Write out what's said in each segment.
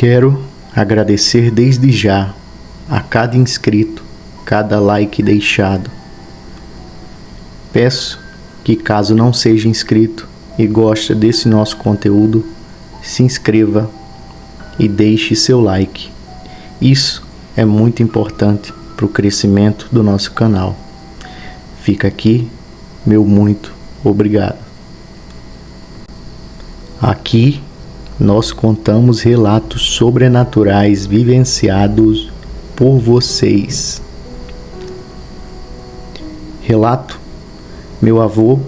Quero agradecer desde já a cada inscrito, cada like deixado. Peço que, caso não seja inscrito e goste desse nosso conteúdo, se inscreva e deixe seu like. Isso é muito importante para o crescimento do nosso canal. Fica aqui meu muito obrigado. Aqui nós contamos relatos sobrenaturais vivenciados por vocês. Relato: meu avô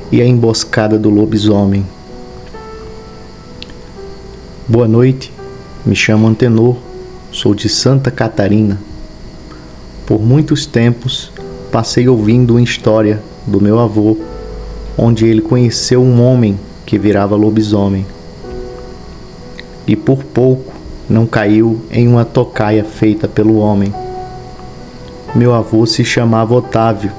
e a emboscada do lobisomem. Boa noite, me chamo Antenor, sou de Santa Catarina. Por muitos tempos passei ouvindo uma história do meu avô, onde ele conheceu um homem que virava lobisomem. E por pouco não caiu em uma tocaia feita pelo homem. Meu avô se chamava Otávio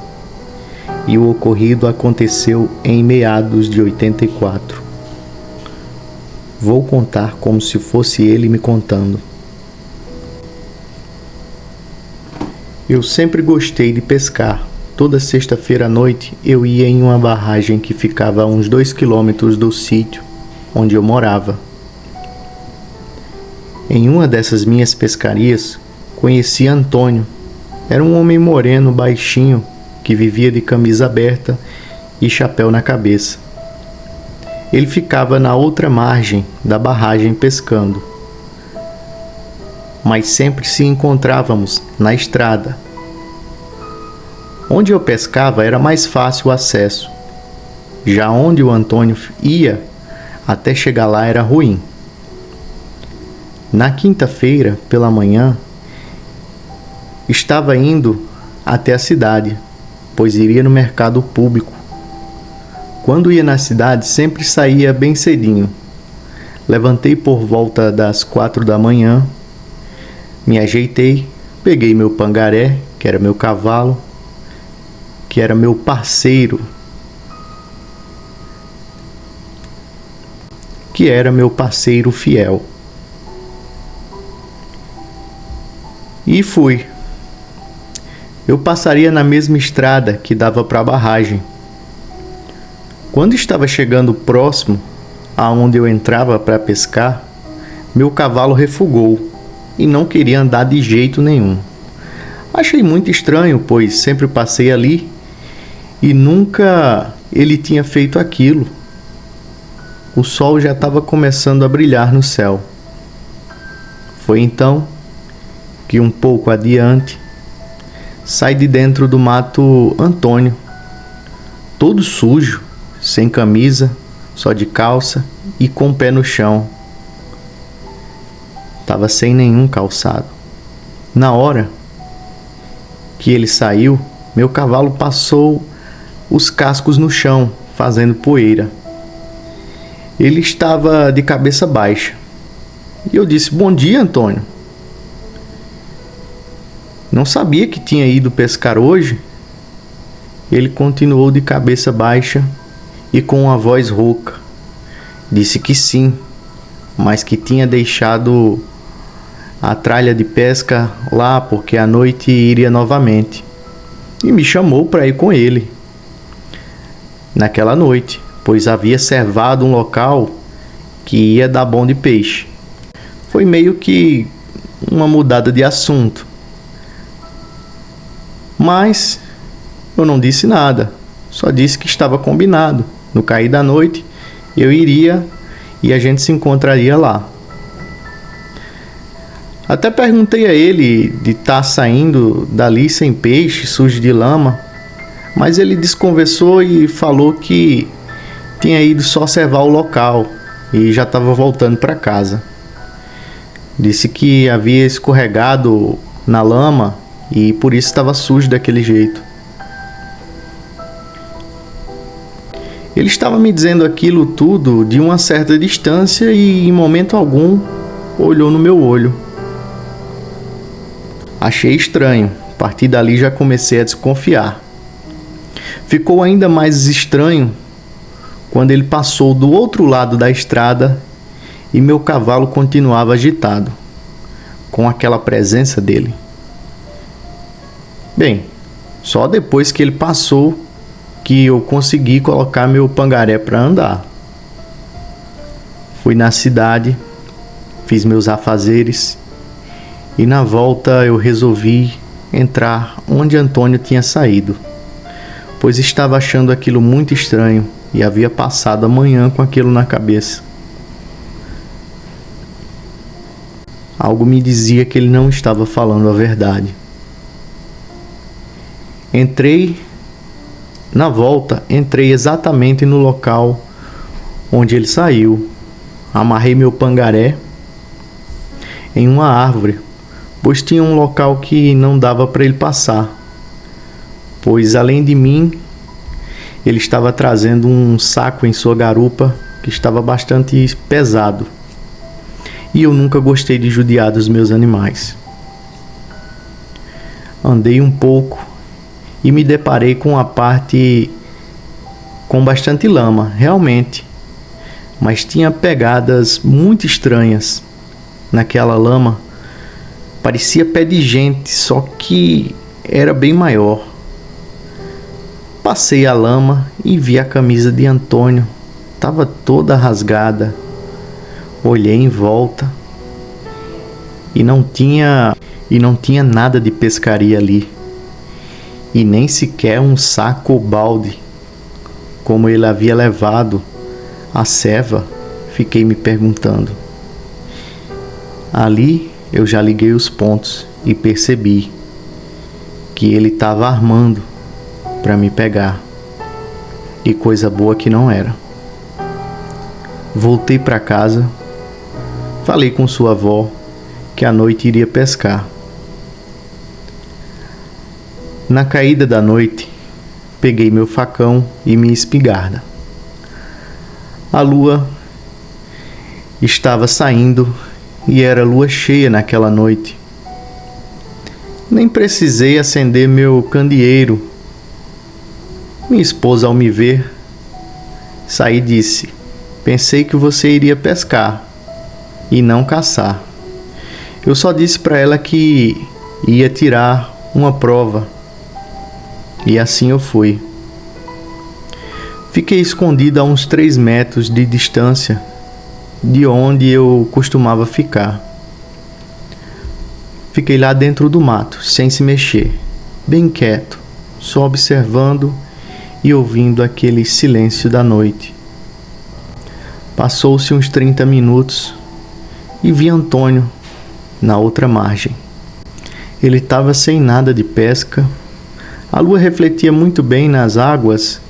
e o ocorrido aconteceu em meados de 84. Vou contar como se fosse ele me contando. Eu sempre gostei de pescar. Toda sexta-feira à noite eu ia em uma barragem que ficava a uns 2 quilômetros do sítio onde eu morava. Em uma dessas minhas pescarias, conheci Antônio. Era um homem moreno, baixinho, que vivia de camisa aberta e chapéu na cabeça. Ele ficava na outra margem da barragem pescando. Mas sempre se encontrávamos na estrada. Onde eu pescava era mais fácil o acesso. Já onde o Antônio ia, até chegar lá era ruim. Na quinta-feira, pela manhã, estava indo até a cidade, pois iria no mercado público. Quando ia na cidade, sempre saía bem cedinho. Levantei por volta das 4 da manhã, me ajeitei, peguei meu pangaré, que era meu cavalo, que era meu parceiro, fiel. E fui. Eu passaria na mesma estrada que dava para a barragem. Quando estava chegando próximo aonde eu entrava para pescar, meu cavalo refugou e não queria andar de jeito nenhum. Achei muito estranho, pois sempre passei ali e nunca ele tinha feito aquilo. O sol já estava começando a brilhar no céu. Foi então que, um pouco adiante, sai de dentro do mato Antônio, todo sujo, sem camisa, só de calça e com o pé no chão. Tava sem nenhum calçado. Na hora que ele saiu, meu cavalo passou os cascos no chão, fazendo poeira. Ele estava de cabeça baixa. E eu disse: "Bom dia, Antônio. Não sabia que tinha ido pescar hoje?" Ele continuou de cabeça baixa e com uma voz rouca. Disse que sim, mas que tinha deixado a tralha de pesca lá porque à noite iria novamente. E me chamou para ir com ele naquela noite, pois havia servado um local que ia dar bom de peixe. Foi meio que uma mudada de assunto. Mas eu não disse nada, só disse que estava combinado. No cair da noite eu iria e a gente se encontraria lá. Até perguntei a ele de estar saindo dali sem peixe, sujo de lama, mas ele desconversou e falou que tinha ido só observar o local e já estava voltando para casa. Disse que havia escorregado na lama e por isso estava sujo daquele jeito. Ele estava me dizendo aquilo tudo de uma certa distância e em momento algum olhou no meu olho. Achei estranho. A partir dali já comecei a desconfiar. Ficou ainda mais estranho quando ele passou do outro lado da estrada e meu cavalo continuava agitado, com aquela presença dele. Bem, só depois que ele passou que eu consegui colocar meu pangaré para andar. Fui na cidade, fiz meus afazeres e na volta eu resolvi entrar onde Antônio tinha saído, pois estava achando aquilo muito estranho e havia passado a manhã com aquilo na cabeça. Algo me dizia que ele não estava falando a verdade. Entrei exatamente no local onde ele saiu. Amarrei meu pangaré em uma árvore, pois tinha um local que não dava para ele passar, pois além de mim, ele estava trazendo um saco em sua garupa que estava bastante pesado. E eu nunca gostei de judiar dos meus animais. Andei um pouco e me deparei com uma parte com bastante lama, realmente, mas tinha pegadas muito estranhas naquela lama. Parecia pé de gente, só que era bem maior. Passei a lama e vi a camisa de Antônio, estava toda rasgada. Olhei em volta e não tinha nada de pescaria ali, e nem sequer um saco ou balde, como ele havia levado a ceva. Fiquei me perguntando. Ali eu já liguei os pontos e percebi que ele estava armando para me pegar, e coisa boa que não era. Voltei para casa, falei com sua avó que à noite iria pescar. Na caída da noite, peguei meu facão e minha espingarda. A lua estava saindo e era lua cheia naquela noite. Nem precisei acender meu candeeiro. Minha esposa, ao me ver sair, disse: "Pensei que você iria pescar e não caçar." Eu só disse para ela que ia tirar uma prova, e assim eu fui. Fiquei escondido a uns 3 metros de distância de onde eu costumava ficar. Fiquei lá dentro do mato, sem se mexer, bem quieto, só observando e ouvindo aquele silêncio da noite. Passou-se uns 30 minutos e vi Antônio na outra margem. Ele estava sem nada de pesca. A lua refletia muito bem nas águas.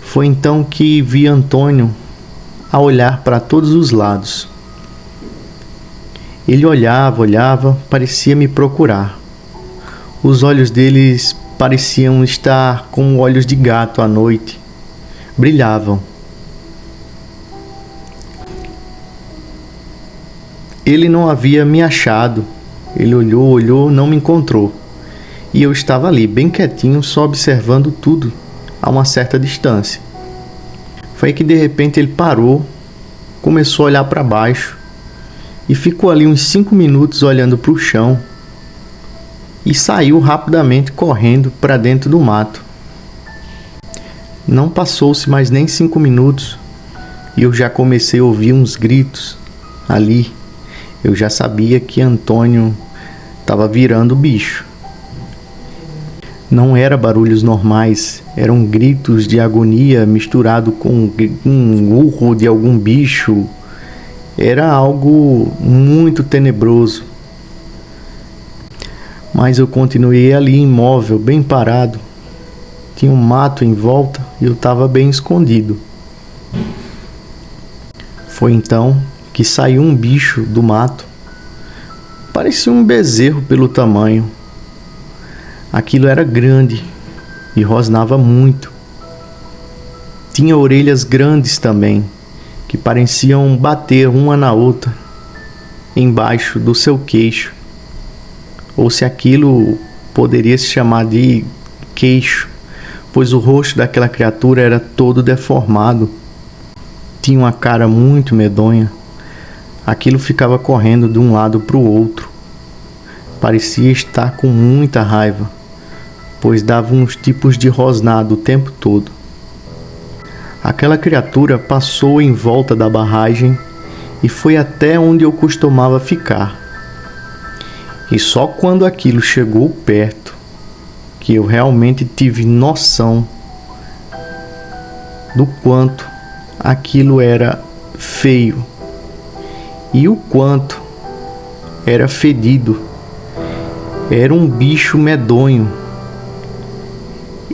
Foi então que vi Antônio a olhar para todos os lados. Ele olhava, parecia me procurar. Os olhos deles pareciam estar como olhos de gato à noite. Brilhavam. Ele não havia me achado. Ele olhou, não me encontrou. E eu estava ali, bem quietinho, só observando tudo a uma certa distância. Foi aí que de repente ele parou, começou a olhar para baixo e ficou ali uns 5 minutos olhando para o chão e saiu rapidamente correndo para dentro do mato. Não passou-se mais nem 5 minutos e eu já comecei a ouvir uns gritos ali. Eu já sabia que Antônio estava virando bicho. Não eram barulhos normais, eram gritos de agonia misturado com um urro de algum bicho. Era algo muito tenebroso. Mas eu continuei ali imóvel, bem parado. Tinha um mato em volta e eu estava bem escondido. Foi então que saiu um bicho do mato. Parecia um bezerro pelo tamanho. Aquilo era grande e rosnava muito. Tinha orelhas grandes também, que pareciam bater uma na outra, embaixo do seu queixo. Ou se aquilo poderia se chamar de queixo, pois o rosto daquela criatura era todo deformado. Tinha uma cara muito medonha. Aquilo ficava correndo de um lado para o outro. Parecia estar com muita raiva, pois dava uns tipos de rosnado o tempo todo. Aquela criatura passou em volta da barragem e foi até onde eu costumava ficar. E só quando aquilo chegou perto que eu realmente tive noção do quanto aquilo era feio e o quanto era fedido. Era um bicho medonho.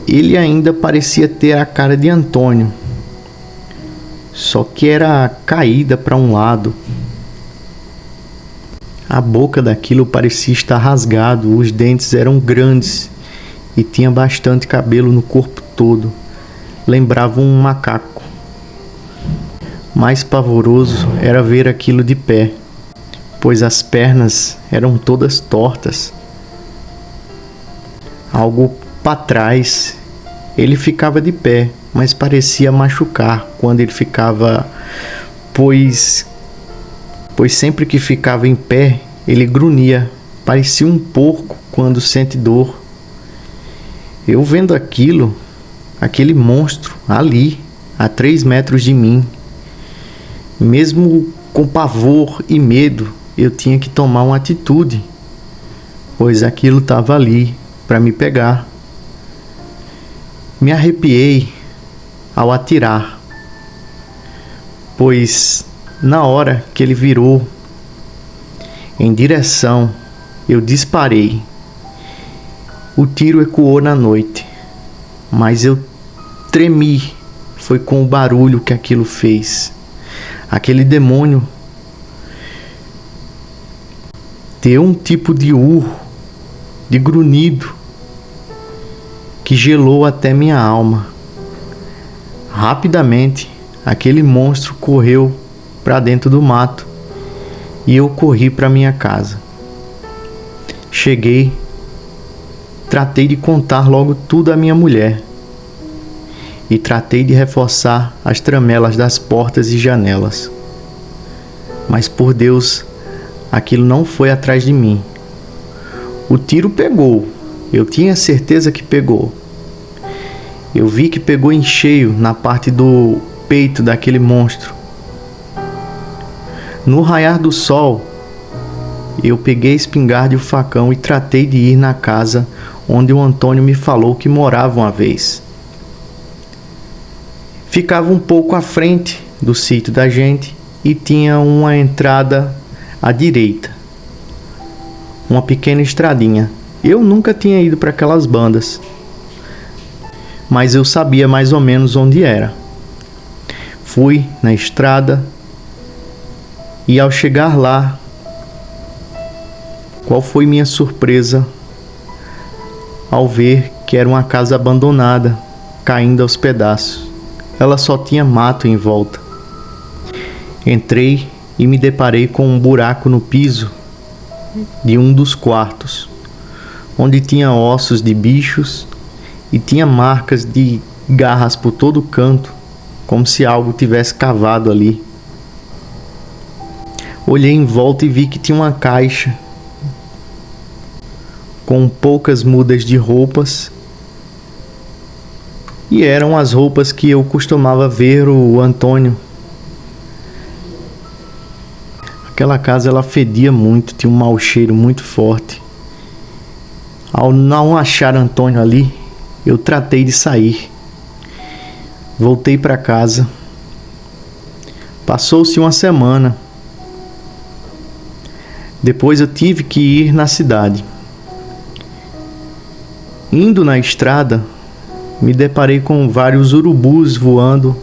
Ele ainda parecia ter a cara de Antônio, só que era caída para um lado. A boca daquilo parecia estar rasgado, os dentes eram grandes e tinha bastante cabelo no corpo todo. Lembrava um macaco. Mais pavoroso era ver aquilo de pé, pois as pernas eram todas tortas. Algo para trás, ele ficava de pé, mas parecia machucar quando ele ficava, pois sempre que ficava em pé, ele grunhia, parecia um porco quando sente dor. Eu vendo aquilo, aquele monstro ali, a 3 metros de mim, mesmo com pavor e medo, eu tinha que tomar uma atitude, pois aquilo estava ali para me pegar. Me arrepiei ao atirar, pois na hora que ele virou em direção, eu disparei. O tiro ecoou na noite, mas eu tremi. Foi com o barulho que aquilo fez. Aquele demônio deu um tipo de urro, de grunhido, que gelou até minha alma. Rapidamente, aquele monstro correu para dentro do mato e eu corri para minha casa. Cheguei, tratei de contar logo tudo à minha mulher e tratei de reforçar as tramelas das portas e janelas. Mas por Deus, aquilo não foi atrás de mim. O tiro pegou, eu tinha certeza que pegou. Eu vi que pegou em cheio na parte do peito daquele monstro. No raiar do sol, eu peguei a espingarda e o facão e tratei de ir na casa onde o Antônio me falou que morava uma vez. Ficava um pouco à frente do sítio da gente e tinha uma entrada à direita, uma pequena estradinha. Eu nunca tinha ido para aquelas bandas, mas eu sabia mais ou menos onde era. Fui na estrada e ao chegar lá, qual foi minha surpresa ao ver que era uma casa abandonada, caindo aos pedaços. Ela só tinha mato em volta. Entrei e me deparei com um buraco no piso de um dos quartos, onde tinha ossos de bichos e tinha marcas de garras por todo canto, como se algo tivesse cavado ali. Olhei em volta e vi que tinha uma caixa com poucas mudas de roupas, e eram as roupas que eu costumava ver o Antônio. Aquela casa ela fedia muito, tinha um mau cheiro muito forte. Ao não achar Antônio ali, eu tratei de sair. Voltei para casa. Passou-se uma semana. Depois eu tive que ir na cidade. Indo na estrada, me deparei com vários urubus voando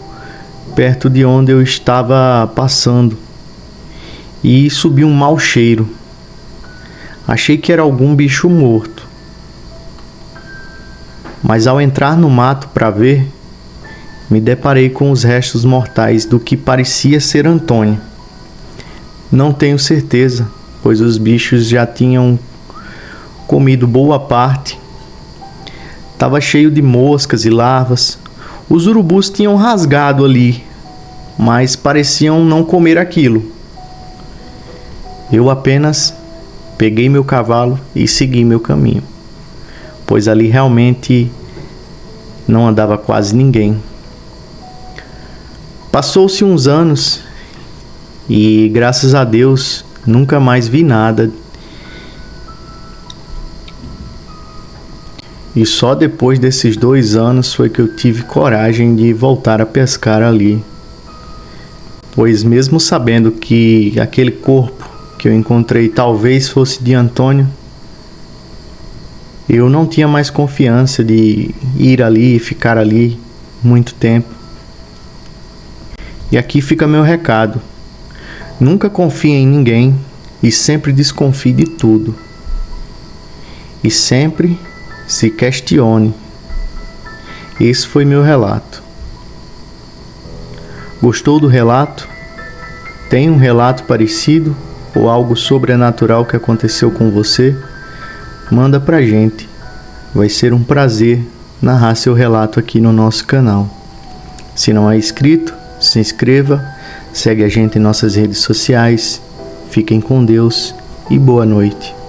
perto de onde eu estava passando. E subiu um mau cheiro. Achei que era algum bicho morto. Mas ao entrar no mato para ver, me deparei com os restos mortais do que parecia ser Antônio. Não tenho certeza, pois os bichos já tinham comido boa parte. Estava cheio de moscas e larvas. Os urubus tinham rasgado ali, mas pareciam não comer aquilo. Eu apenas peguei meu cavalo e segui meu caminho, pois ali realmente não andava quase ninguém. Passou-se uns anos e, graças a Deus, nunca mais vi nada. E só depois desses 2 anos foi que eu tive coragem de voltar a pescar ali. Pois mesmo sabendo que aquele corpo que eu encontrei talvez fosse de Antônio, eu não tinha mais confiança de ir ali e ficar ali muito tempo. E aqui fica meu recado. Nunca confie em ninguém e sempre desconfie de tudo. E sempre se questione. Esse foi meu relato. Gostou do relato? Tem um relato parecido ou algo sobrenatural que aconteceu com você? Manda pra gente. Vai ser um prazer narrar seu relato aqui no nosso canal. Se não é inscrito, se inscreva, segue a gente em nossas redes sociais. Fiquem com Deus e boa noite.